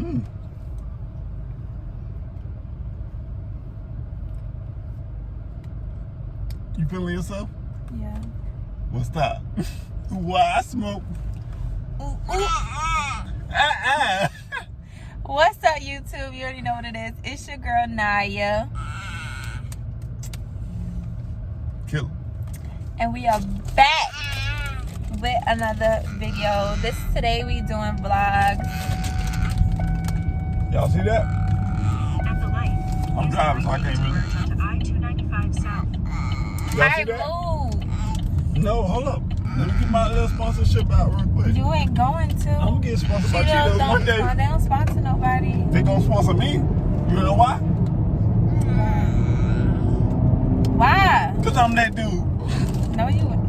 You feeling yourself? Yeah. Well, stop. Why I smoke? What's up, YouTube? You already know what it is. It's your girl, Naya. Kill him. And we are back with another video. Today we doing vlogs. Y'all see that? At the light, I'm driving, so I can't really. to I-295 South. Y'all see that? Move. No, hold up. Let me get my little sponsorship out real quick. You ain't going to. I'm gonna get sponsored by Cheetos one day. They don't sponsor nobody. They gonna sponsor me. You know why? Why? Cause I'm that dude. No, you wouldn't.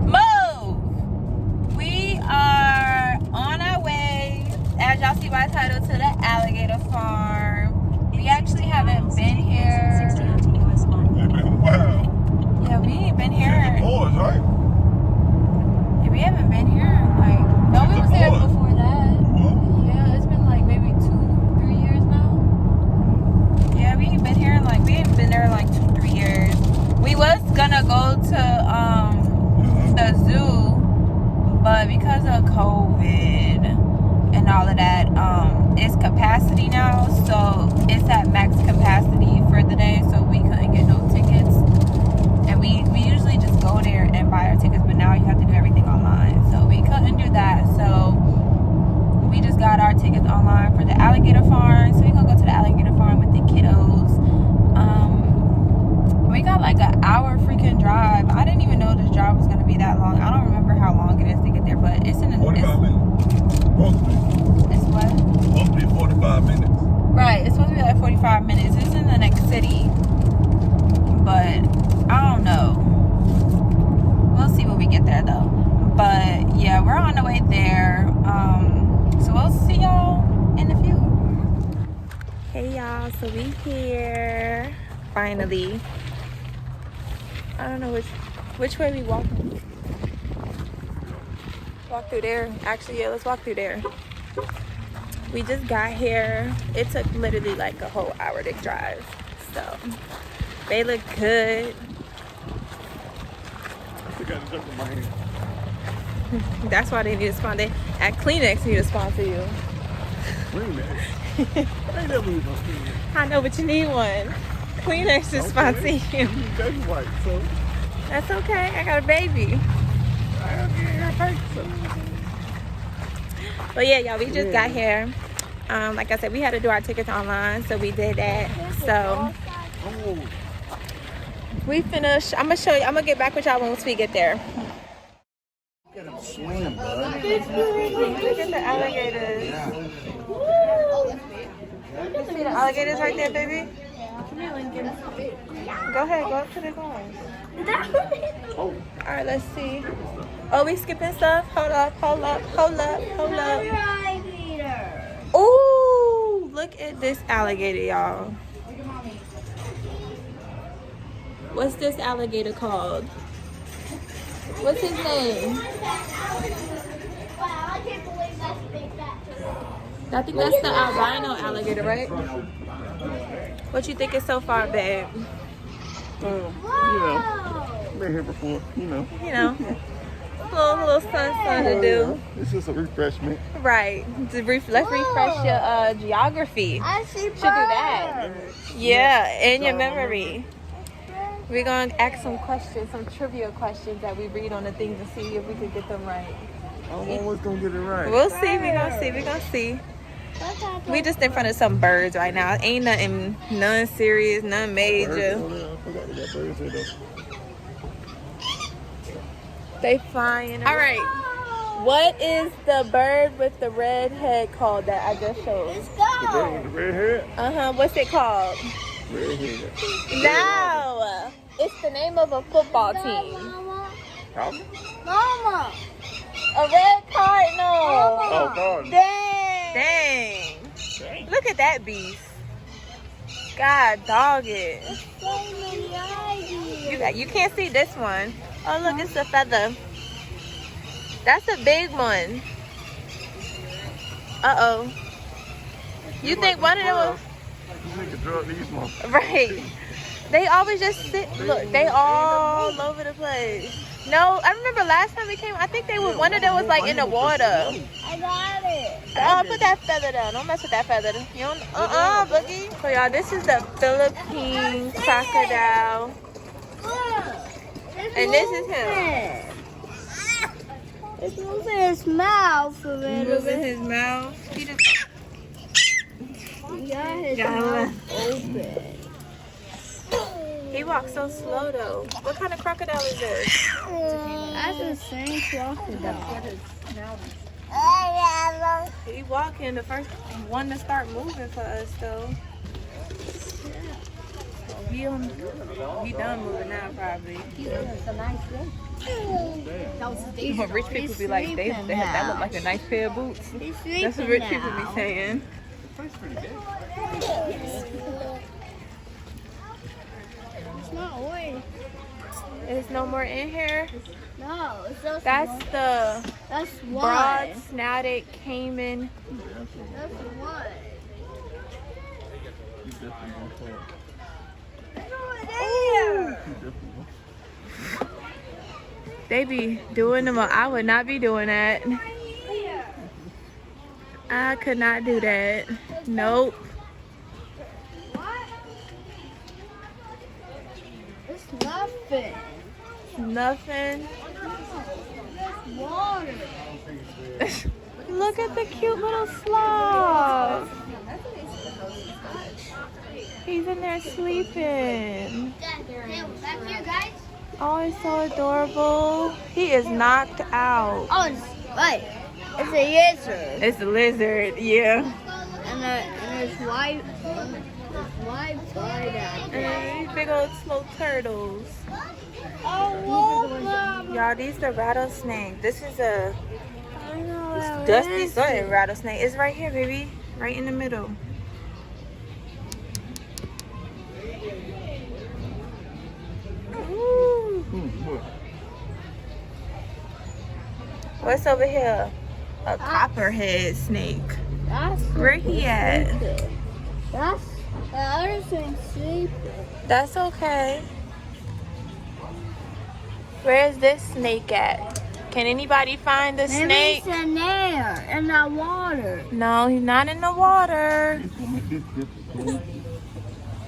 Move! We are on our way, as y'all see by the title, to the Alligator Farm. We actually haven't been here. It's been a while. Yeah, we ain't been here. It's the boys, right? Yeah, we haven't been here. Like, no, we was here before that. What? Yeah, it's been like maybe 2-3 years now. Yeah, we ain't been here in like, we ain't been there in like 2-3 years. We was gonna go to the zoo, but because of COVID and all of that, it's capacity now, so it's at max capacity for the day, so we couldn't get no tickets. And we usually just go there and buy our tickets, but now you have to do everything online, so we couldn't do that. So we just got our tickets online for the Alligator Farm, so we gonna go to the Alligator Farm with the kiddos. We got like an hour freaking drive. I didn't even know this drive was gonna be that long. I don't remember how long it is to get there, but it's in the 45 minutes. Supposed to be. It's what? Supposed to be 45 minutes. Right, it's supposed to be like 45 minutes. It's in the next city, but I don't know. We'll see when we get there though. But yeah, we're on the way there. So we'll see y'all in a few. Hey y'all, so we here finally. I don't know which way we walking. Walk through there. Actually, yeah, let's walk through there. We just got here. It took literally like a whole hour to drive. So they look good. I got a jump in my hand. That's why they need to sponsor. At Kleenex need to sponsor you. Kleenex? I ain't never used no Kleenex. I know, but you need one. Kleenex to sponsor you. Baby white, so. That's okay. I got a baby. I think so. But yeah, y'all, we just got here. Like I said, we had to do our tickets online, so we did that. So we finished. I'm gonna show you. I'm gonna get back with y'all once we get there. Look at them swim, bud. Look at the alligators. Yeah. You see the alligators right there, baby? Go ahead, go up to the guys. All right, let's see. Oh, we skipping stuff? Hold up. Ooh, look at this alligator, y'all. What's this alligator called? What's his name? I think that's the albino alligator, right? What you think is so far, babe? Been here before, You know, little sun to do. It's just a refreshment. Right. Let's refresh your geography. I see Should do that. Yeah, in your memory. We're gonna ask some questions, some trivia questions that we read on the things and see if we could get them right. I'm always gonna get it right. We'll see. We're gonna see. We just in front of some birds right now. Ain't none serious, none major. They flying. All right. What is the bird with the red head called that I just showed? The redhead? What's it called? Redhead. No. It's the name of a football team. Mama. A red cardinal. Oh, God. Dang. Look at that beast. God dog it. You can't see this one. Oh look, it's a feather. That's a big one. Uh-oh. You think one of them was... You nigga drug these motherfuckers. Right. They always just sit. Look, they all over the place. No, I remember last time we came, I think they were, one of them was like in the water. I got it. Oh, put that feather down. Don't mess with that feather. You don't, Boogie. So y'all, this is the Philippine crocodile. And this is him. It's moving his mouth a little Moving bit. his mouth. He just... He got his Got mouth open. He walks so slow though. What kind of crocodile is this? That's the same crocodile. He walking, the first one to start moving for us though. He done moving now probably. When rich people be like, that look like a nice pair of boots. That's what rich people be saying. It's not oil. There's no more in here. No, it's just That's one. the That's one. broad-snouted caiman. That's one. They be doing them. I would not be doing that. I could not do that. Nope. It's nothing. Nothing. It's water. Look at the cute little sloth. He's in there sleeping. Back here, guys. Oh, he's so adorable. He is knocked out. Oh, wait. It's a lizard. It's a lizard, yeah. And there's white bird out And there. then these big old smoked turtles. Oh, Mama. Y'all, these are rattlesnakes. This is a I know where dusty it is. something rattlesnake. It's right here, baby. Right in the middle. Ooh. What's over here? A copperhead snake. That's Where he at? sleeping. That's the other thing sleeping. That's okay. Where's this snake at? Can anybody find the Maybe snake? it's in there, in the water. No, he's not in the water.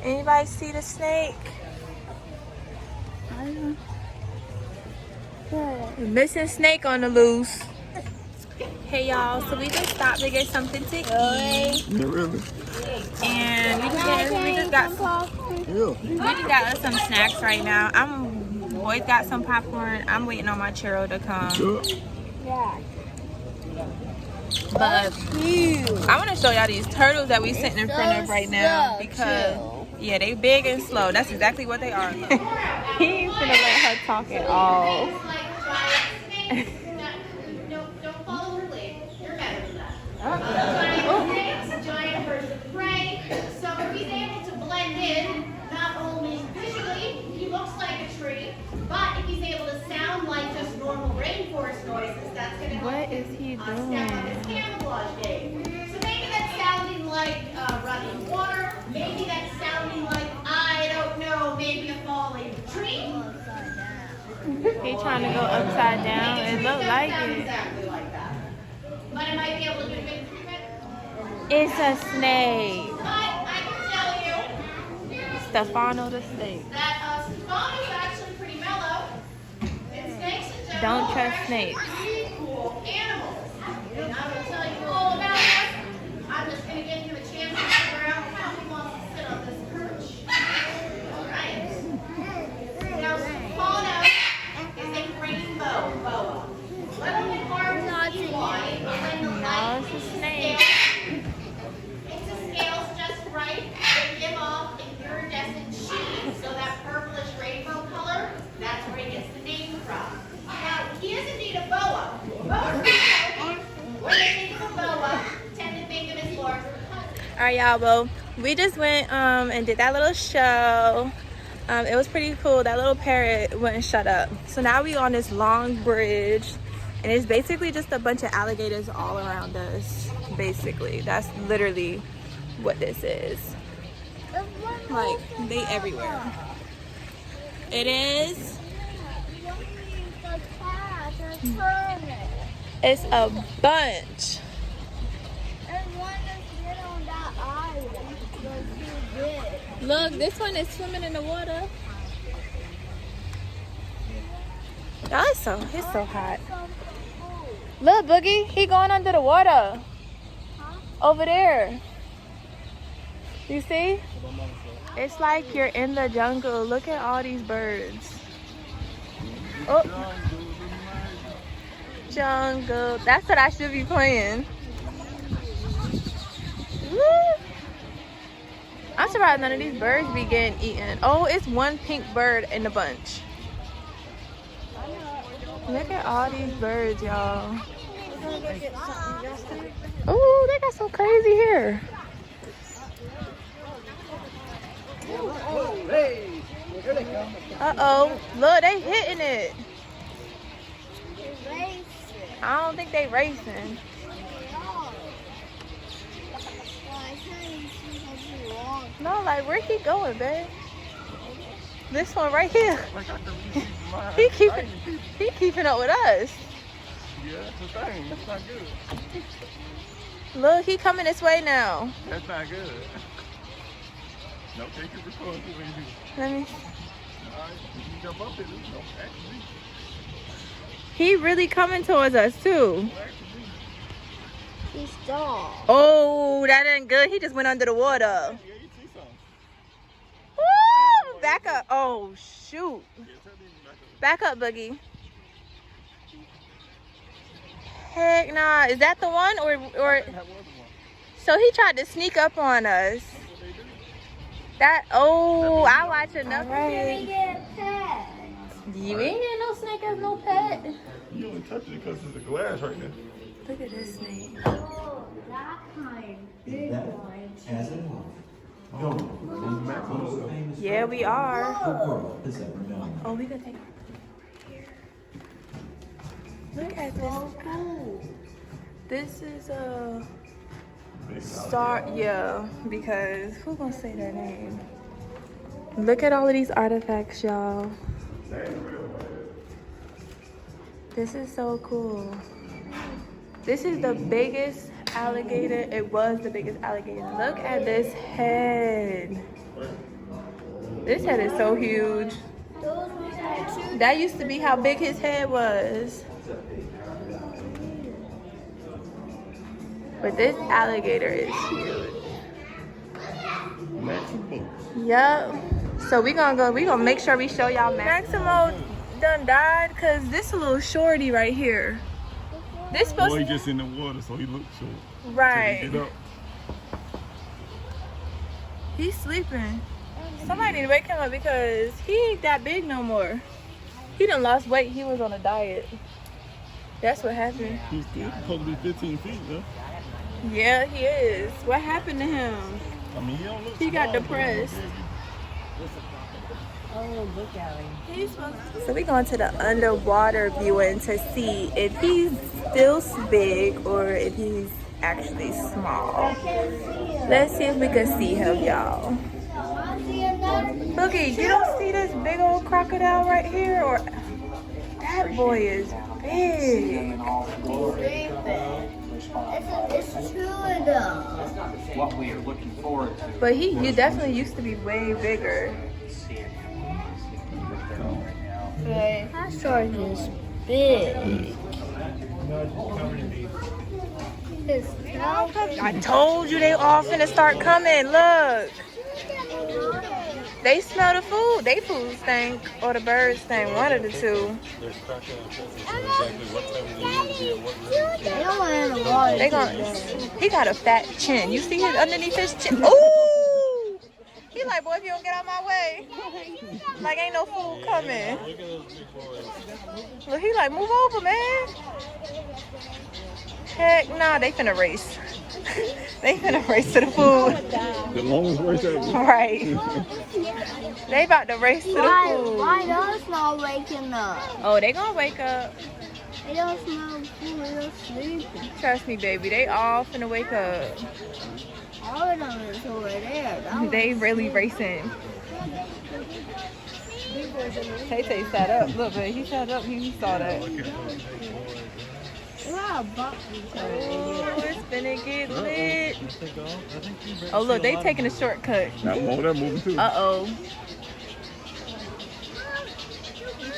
Anybody see the snake? I don't know. Missing snake on the loose. Hey y'all, so we just stopped to get something to eat. Yeah, really? And we just got us some snacks right now. Boys got some popcorn. I'm waiting on my churro to come. Yeah. But I want to show y'all these turtles that we sitting in front of right now slow, because too. yeah, they big and slow. That's exactly what they are. He ain't gonna let her talk at all. Don't follow her lead. You're better than that. Giant birds of prey. So he's able to blend in, not only visually, he looks like a tree, but if he's able to sound like just normal rainforest noises, that's going to help What is he step up his doing? camouflage game. So maybe that's sounding like running water, maybe that's sounding like, I don't know, maybe a falling tree. He trying to go upside down. It look like Sound it. exactly like that. But it might be able to do a bit improvement. It's a snake. But I can tell you Stefano the snake. that Stefano is actually pretty mellow. And snakes in general Don't are trust actually snakes. pretty cool animals. And I'm going to tell you all about them. I'm just going to give you a chance to figure out how he wants to sit on this perch. All right. Now, Stefano is a rainbow boa. Little bit hard to see why, but when the No, light it's a hits the snake. It's the scales just right. They give off an iridescent sheen, so that purplish rainbow color, that's where he gets the name from. Now, he is indeed a boa. Most people, when they think of a boa, tend to think of his larger cousin. All right, y'all. Well, we just went and did that little show. It was pretty cool. That little parrot wouldn't shut up. So now we on this long bridge, And it's basically just a bunch of alligators all around us. Basically, that's literally what this is. Like, they everywhere. It is. It's a bunch. Look, this one is swimming in the water. Oh, it's so hot. Look, Boogie, he going under the water. Over there. You see? It's like you're in the jungle. Look at all these birds. Oh. Jungle. That's what I should be playing. Woo. I'm surprised none of these birds be getting eaten. Oh, it's one pink bird in the bunch. Look at all these birds, y'all. Oh, they got some crazy hair. Uh-oh. Look, they hitting it. I don't think they racing. No, like, where he going, babe? This one right here. he keeping up with us. Yeah, that's the thing. That's not good. Look, he coming this way now. That's not good. No, take your responsibility. Let me. Alright, you jump up it. No, actually. He really coming towards us too. He stopped. Oh, that ain't good. He just went under the water. Yeah, you see something. Woo! Back up. Oh, shoot. Back up, Boogie. Heck nah. Is that the one or? That was the one. So he tried to sneak up on us. That, oh, I watch enough. Right. You ain't get no snake as no pet. You only touch it because it's the glass right there. Look at this snake. Oh, that kind. Big one. Yeah, we are. Oh, we could take. Look at this. This is a star. Yeah, because who gonna say their name? Look at all of these artifacts, y'all. This is so cool. This is the biggest alligator. It was the biggest alligator. Look at this head. This head is so huge. That used to be how big his head was. But this alligator is huge. Yup. So we gonna make sure we show y'all Maximo done died because this a little shorty right here. This supposed Boy, just in the water, so he looks short. right. Get up. He's sleeping. Somebody need to wake him up because he ain't that big no more. He done lost weight. He was on a diet. That's what happened. He's supposed to be 15 feet, though. Yeah, he is. What happened to him? I mean, he don't look He got small, but depressed. Oh, look at him. So we going to the underwater viewing to see if he's still big or if he's actually small. Let's see if we can see him, y'all. Boogie, you don't see this big old crocodile right here? Or that boy is big. It's true though. What we are looking forward to. But he definitely used to be way bigger. That shark is big. I told you they all finna start coming. Look. They smell the food. They food stink or the birds stink. One of the two. They don't want in the water. They gonna. He got a fat chin. You see his underneath his chin? Ooh! He like, boy, if you don't get out my way, like ain't no food coming. Look, he like, move over, man. Heck nah, they finna race. They finna race to the food. The longest race ever. Right. They about to race to the food. Why those not waking up? Oh, they gonna wake up. They don't smell food. They're sleeping. Trust me, baby. They all finna wake up. All of them is over there. They really racing. Tay sat up. Look, man. He sat up. He saw that. Oh, it's finna get lit. Oh, look. They taking a shortcut. Now they're moving too. Uh-oh.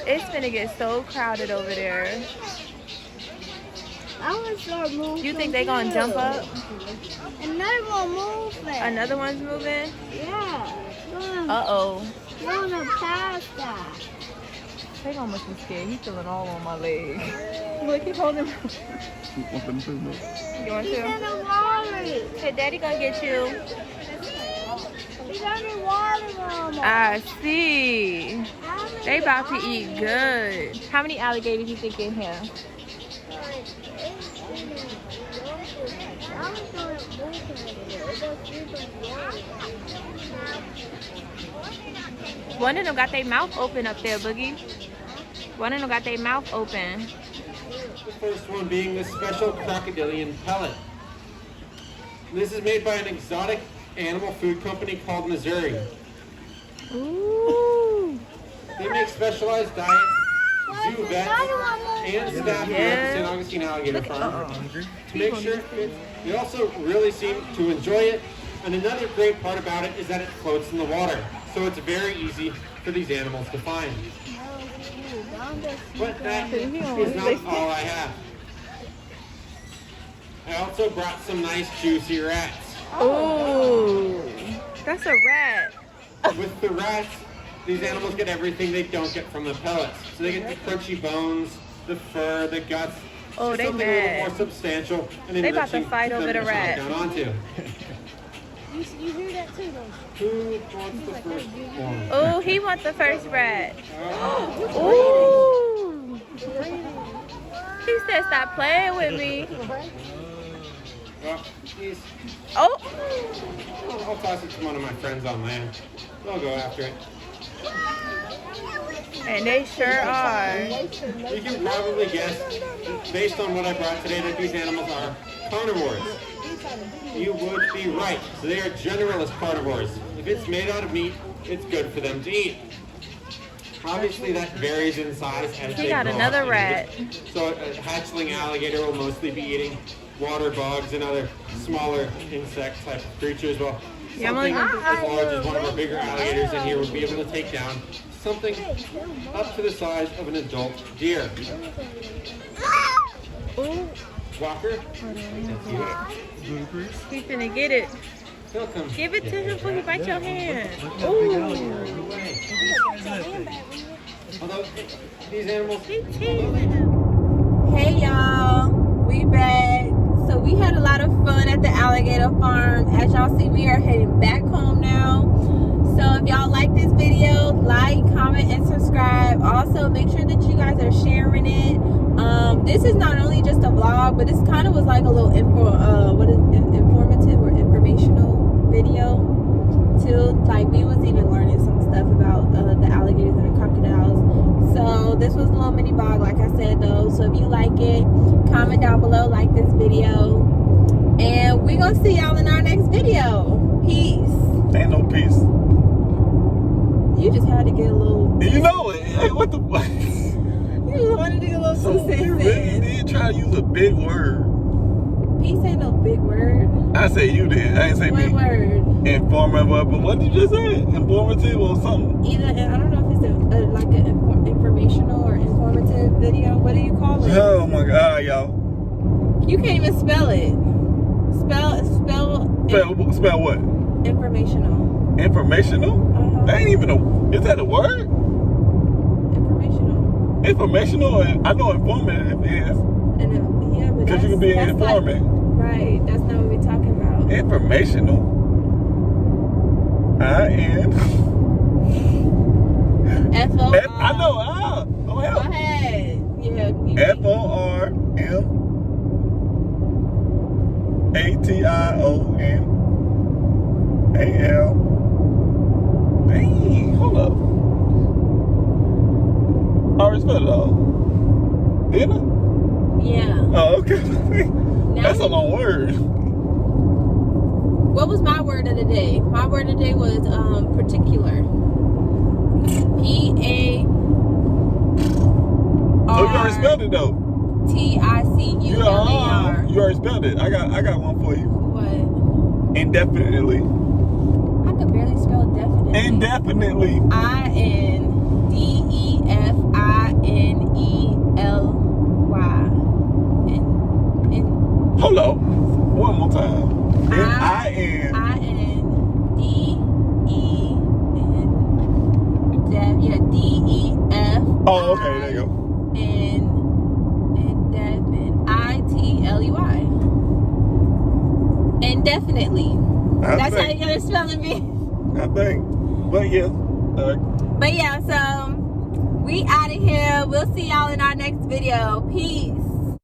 It's finna get so crowded over there. I want to start moving. You think they gonna jump up? Another one moving. Another one's moving? Yeah. Uh-oh. You want to pass that. They almost be scared. He's feeling all on my leg. Look, he's holding. You want them too, no? You want He's to? in the water. Hey, Daddy gonna get you. He's under water, Mama. I see. They about to eat good. How many alligators you think in here? One of them got their mouth open up there, Boogie. One of them got their mouth open. The first one being the special crocodilian pellet. This is made by an exotic animal food company called Missouri. Ooh. They make specialized diets, zoo vets, and staff here at the St Augustine Alligator Farm to make sure they also really seem to enjoy it. And another great part about it is that it floats in the water, so it's very easy for these animals to find. But that is not all I have. I also brought some nice juicy rats. Ooh. That's a rat. With the rats, these animals get everything they don't get from the pellets. So they get the crunchy bones, the fur, the guts. Oh, they something a little mad. more substantial and They about to enriching fight for over them the to rat. chow down onto. You hear that too, though? Who wants the first one? Oh, he wants the first rat. Ooh. He said, "Stop playing with me." Well, geez. Oh. I'll toss it to one of my friends on land. They'll go after it. And they sure are. You can probably guess, based on what I brought today, that these animals are carnivores. You would be right. So they are generalist carnivores. If it's made out of meat, it's good for them to eat. Obviously, that varies in size as He they got grow another up. rat. So a hatchling alligator will mostly be eating water bugs and other smaller insect type of creatures. Well, Yeah, I'm only something gonna- as large as one of our bigger alligators in here would be able to take down something up to the size of an adult deer. Ooh. Walker, He's finna get it. he'll come. Give it to him before he bites your hand. Ooh. Away. Although these animals, Hey y'all, we back. So we had a lot of fun at the Alligator Farm. As y'all see, we are heading back home now. So if y'all like this video, like, comment, and subscribe. Also, make sure that you guys are sharing it. This is not only just a vlog, but this kind of was like a little informative or informational video too. Like we was even learning some stuff about the alligators and the crocodiles. So this was a little mini vlog, like I said though. So if you like it, comment down below, like this video, and we gonna see y'all in our next video. Peace. Ain't no peace. You just had to get a little. You know it. Hey, what the fuck? You just wanted to get a little So too you really did try to use a big word. Peace ain't no big word. I say you did. I ain't say What me. word? Informative, but what did you just say? Informative or something? Either, I don't know if it's like an informational or informative video. What do you call it? Oh my God, y'all. You can't even spell it. Spell what? Informational. Informational? That ain't even a. Is that a word? Informational. Informational? I know informative is. And yeah, but Because you can be an informant. Right. That's not what we're talking about. Informational. F-O-R. I know. Oh, Go hell. ahead. Yeah. FORMATIONAL. Dang, hold up. I already spelled it all. Didn't I? Yeah. Oh, okay. That's a long word. What was my word of the day? My word of the day was particular. P-A-R. Oh, you already spelled it though. T-I-C-U-L-A-R. You already spelled it. I got one for you. What? Indefinitely. I could barely spell definitely. Indefinitely. I-N-D-E-F-I-N-E-L-Y. Hold on. One more time. I-N-D-E-N. Yeah, D-E-F. Oh, okay. There you go. And I-T-L-E-Y. Indefinitely. That's how you're gonna spell it, me. I think. But yeah. But yeah, so we out of here. We'll see y'all in our next video. Peace.